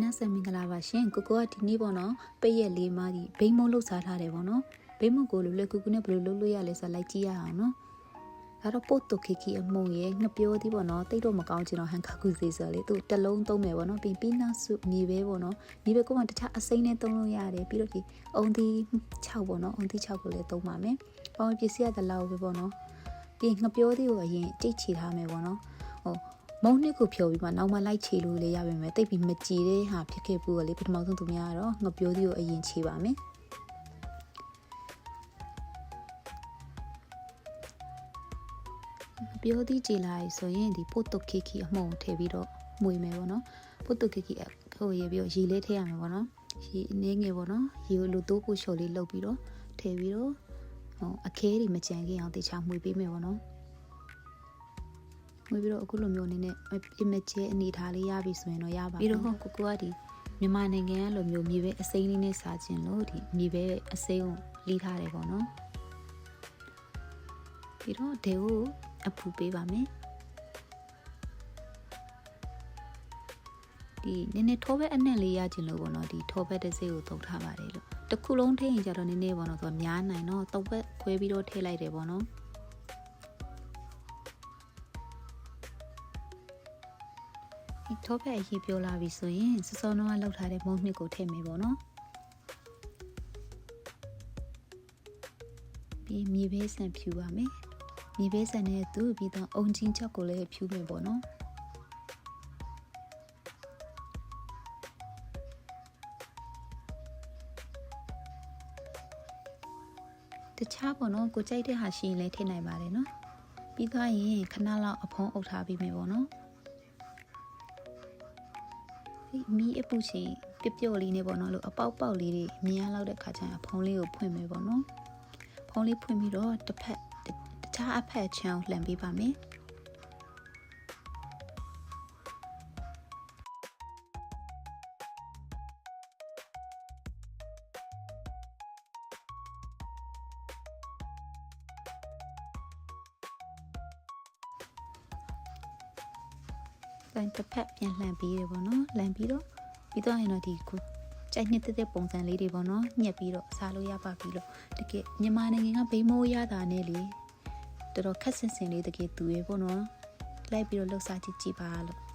နာဆမ်မင်္ဂလာပါရှင်ကိုကိုကဒီနေ့ပေါ့နော်ပိတ်ရက်လေးမှဒီဘိန်းမုံလှုပ်စားထားတယ်ပေါ့နော်ဘိန်းမုံကိုလွယ်ကူကူနဲ့ဘယ်လိုလုပ်လို့ရလဲဆိုတော့လိုက်ကြည့်ရအောင်နော်ဒါတော့ပို့တုတ်ခိခိအမုံရဲ့ငပြောသေးပေါ့နော်တိတ်တော့မကောင်းချင်တော့ဟန်ခကူစီဆိုလေသူတစ်လုံးသုံးမယ်ပေါ့နော်ပြီးပြီးနောက်စုမြေပဲပေါ့နော်မြေပဲကိုမှတခြားအစိမ်းနဲ့သုံးလို့ရတယ်ပြီးတော့ဒီအုံသီး6ပေါ့နော်အုံသီး6ကိုလည်းသုံးပါမယ်ပေါင်းပစ္စည်းရတဲ့လောက်ပဲပေါ့နော်ပြီးငပြောသေးကိုအရင်ကြိတ်ချီထားမယ်ပေါ့နော်မုံနှစ်ကိုဖြော်ပြီးမှနောက်မှလိုက်ချေလို့လည်းရပါမယ်တိတ်ပြီးမကြည်တဲ့ဟာဖြစ်ခဲ့ဘူးလေပထမဆုံးသူများကတော့ငပြောသေးကိုအရင်ချေပါမယ်ပြောသေးကြည်လာဆိုရင်ဒီပို့တုတ်ခိခိအမှုံထည့်ပြီးတော့မွေမယ်ပေါ့နော်ပို့တုတ်ခိခိဟိုရေပြီးတော့ရေလေးထည့်ရမယ်ပေါ့နော်ရေအနည်းငယ်ပေါ့နော်ရေကိုလိုတိုးပို့လျှော်လေးလုပ်ပြီးတော့ထည့်ပြီးတော့အခဲတွေမကြံခင်အောင်တေချာမွေပေးမယ်ပေါ့နော်မွေပြီးတော့အခုလိုမျိုးအနေနဲ့အမကျဲအနေထားလေးရပြီဆိုရင်တော့ရပါပြီပြီးတော့ကိုကဒီမြန်မာနိုင်ငံကလိုမျိုးမြေပဲအစိမ်းလေးနဲ့စားခြင်းလို့ဒီမြေပဲအစိမ်းကိုလီးထားတယ်ပေါ့နော်ပြီးတော့ဒေကိုအဖူပေးပါမယ်ဒီနည်းနည်းထောဘက်အနက်လေးရခြင်းလို့ပေါ့နော်ဒီထောဘက်တစ်စိကိုသုံးထားပါတယ်လို့တစ်ခုလုံးထည့်ရင်ကြတော့နည်းနည်းပေါ့နော်သူကများနိုင်တော့တုပ်ဘက်ခွဲပြီးတော့ထည့်လိုက်တယ်ပေါ့နော်ဒီထောဘက်အရေးပြောလာပြီဆိုရင်စစောနှောကလောက်ထားတဲ့မုံနှစ်ကိုထည့်မယ်ပေါ့နော်ပြီးမြေပဲဆန်ဖြူပါမယ်မြေပဲဆန်နဲ့သူပြီးတော့အုံချင်းချက်ကိုလည်းဖြူမယ်ပေါ့နော်တခြားပေါ့နော်ကိုကြိုက်တဲ့ဟာရှိရင်လည်းထည့်နိုင်ပါတယ်နော်ပြီးသွားရင်ခဏလောက်အဖုံးအုပ်ထားပြီးမယ်ပေါ့နော်ဒီမီးအပူချင်ပျော့လေးနဲ့ပေါ့နော်လို့အပေါက်ပေါက်လေးတွေမြင်ရလောက်တဲ့ခါကျရင်အဖုံးလေးကိုဖွင့်မယ်ပေါ့နော်ဖုံးလေးဖွင့်ပြီးတော့တစ်ဖက်တခြားအဖက်ချမ်းလှန်ပေးပါမယ်တိုင်းတစ်ဖက်ပြန်လှန်ပေးရပေါ့နော်လှန်ပြီးတော့ပြီးတော့ရင်တော့ဒီကိုကြိုက်နှစ်တဲ့ပုံစံလေးတွေပေါ့နော်ညှက်ပြီးတော့စားလို့ရပါပြီလို့တကယ်မြန်မာနိုင်ငံကဘိန်းမိုးရတာနဲ့လေတော်တော်ခက်ဆင်ဆင်လေးတကယ်သူရေပေါ့နော်လိုက်ပြီးတော့လှုပ်ရှားကြည့်ပါလို့